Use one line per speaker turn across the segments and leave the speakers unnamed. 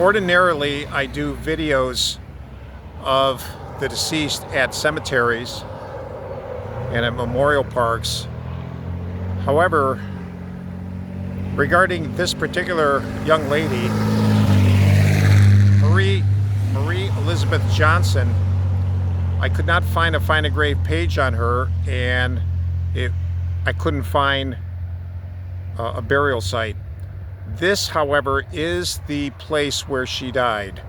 Ordinarily, I do videos of the deceased at cemeteries and at memorial parks. However, regarding this particular young lady, Marie Elizabeth Johnson, I could not find a Find a Grave page on her, and I couldn't find a burial site. This, however, is the place where she died.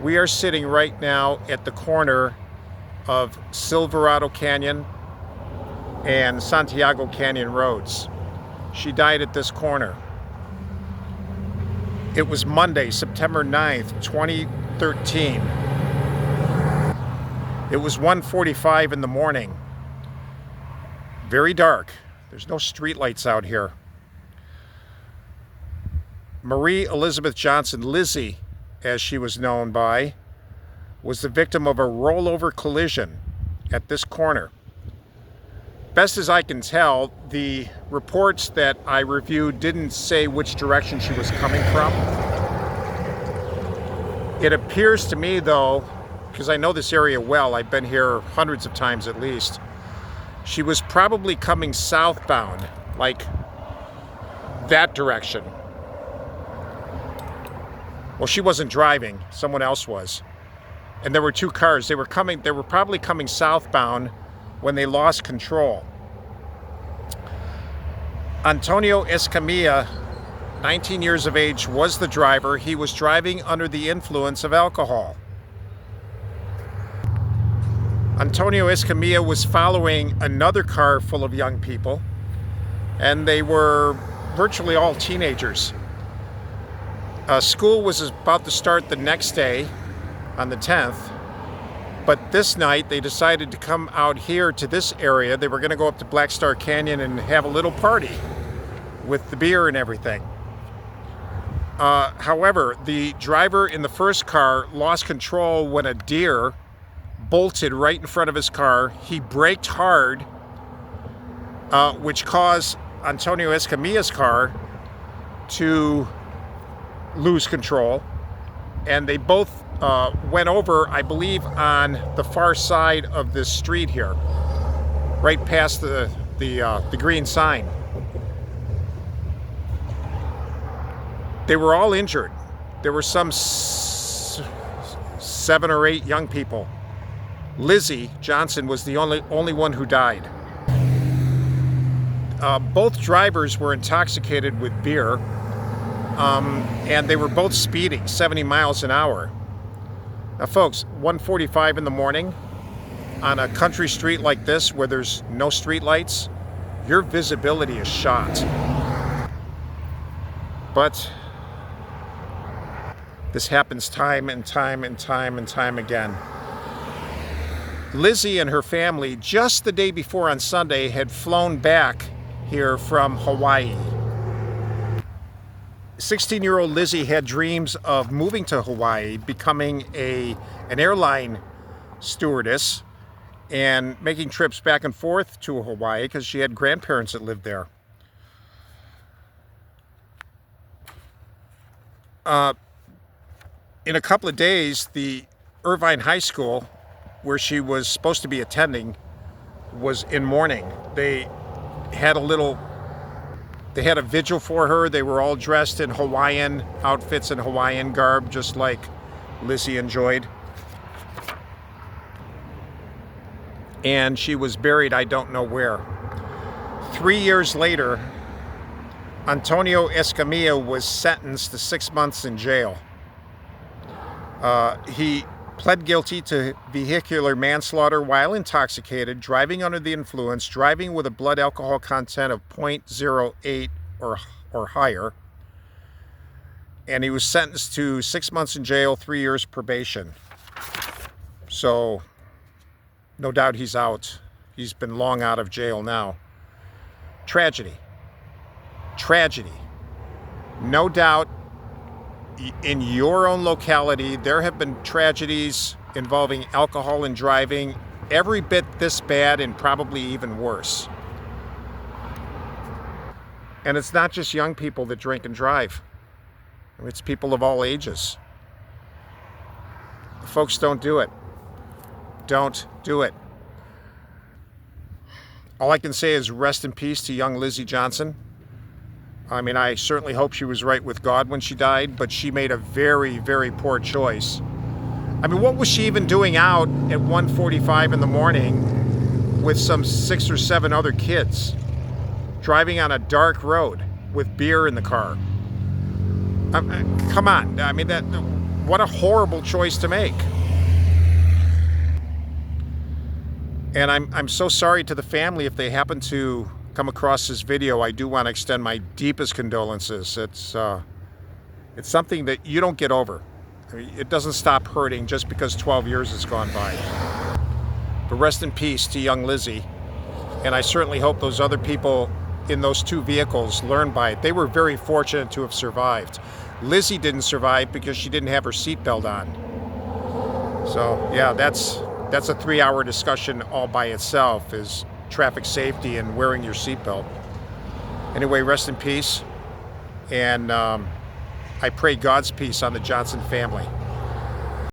We are sitting right now at the corner of Silverado Canyon and Santiago Canyon roads. She died at this corner. It was Monday, September 9th, 2013. It was 1:45 in the morning. Very dark. There's no streetlights out here. Marie Elizabeth Johnson, Lizzie, as she was known by, was the victim of a rollover collision at this corner. Best as I can tell, the reports that I reviewed didn't say which direction she was coming from. It appears to me, though, because I know this area well, I've been here hundreds of times at least, she was probably coming southbound, like that direction. Well, she wasn't driving, someone else was. And there were two cars. They were probably coming southbound when they lost control. Antonio Escamilla, 19 years of age, was the driver. He was driving under the influence of alcohol. Antonio Escamilla was following another car full of young people, and they were virtually all teenagers. School was about to start the next day, on the 10th, but this night they decided to come out here to this area. They were going to go up to Black Star Canyon and have a little party with the beer and everything. However, the driver in the first car lost control when a deer bolted right in front of his car. He braked hard, which caused Antonio Escamilla's car to lose control, and they both went over, I believe, on the far side of this street here, right past the green sign. They were all injured. There were some 7 or 8 young people. Lizzie Johnson was the only one who died. Both drivers were intoxicated with beer, and they were both speeding 70 miles an hour. Now, folks, 1:45 in the morning on a country street like this where there's no street lights, your visibility is shot. But this happens time and time and time and time again. Lizzie and her family, just the day before on Sunday, had flown back here from Hawaii. 16-year-old Lizzie had dreams of moving to Hawaii, becoming an airline stewardess, and making trips back and forth to Hawaii because she had grandparents that lived there. In a couple of days, the Irvine High School, where she was supposed to be attending, was in mourning. They had a vigil for her. They were all dressed in Hawaiian outfits and Hawaiian garb, just like Lizzie enjoyed. And she was buried, I don't know where. 3 years later, Antonio Escamilla was sentenced to 6 months in jail. He pled guilty to vehicular manslaughter while intoxicated, driving under the influence, driving with a blood alcohol content of 0.08 or higher. And he was sentenced to 6 months in jail, 3 years probation. So, no doubt he's out. He's been long out of jail now. Tragedy. Tragedy. No doubt in your own locality, there have been tragedies involving alcohol and driving, every bit this bad and probably even worse. And it's not just young people that drink and drive. It's people of all ages. Folks, don't do it. Don't do it. All I can say is rest in peace to young Lizzie Johnson. I mean, I certainly hope she was right with God when she died, but she made a very, very poor choice. I mean, what was she even doing out at 1:45 in the morning with some 6 or 7 other kids, driving on a dark road with beer in the car? Come on. I mean, what a horrible choice to make. And I'm so sorry to the family if they happen to come across this video. I do want to extend my deepest condolences. It's something that you don't get over. I mean, it doesn't stop hurting just because 12 years has gone by. But rest in peace to young Lizzie. And I certainly hope those other people in those 2 vehicles learned by it. They were very fortunate to have survived. Lizzie didn't survive because she didn't have her seatbelt on. So yeah, that's a 3-hour discussion all by itself, is traffic safety and wearing your seatbelt. Anyway, rest in peace. And I pray God's peace on the Johnson family.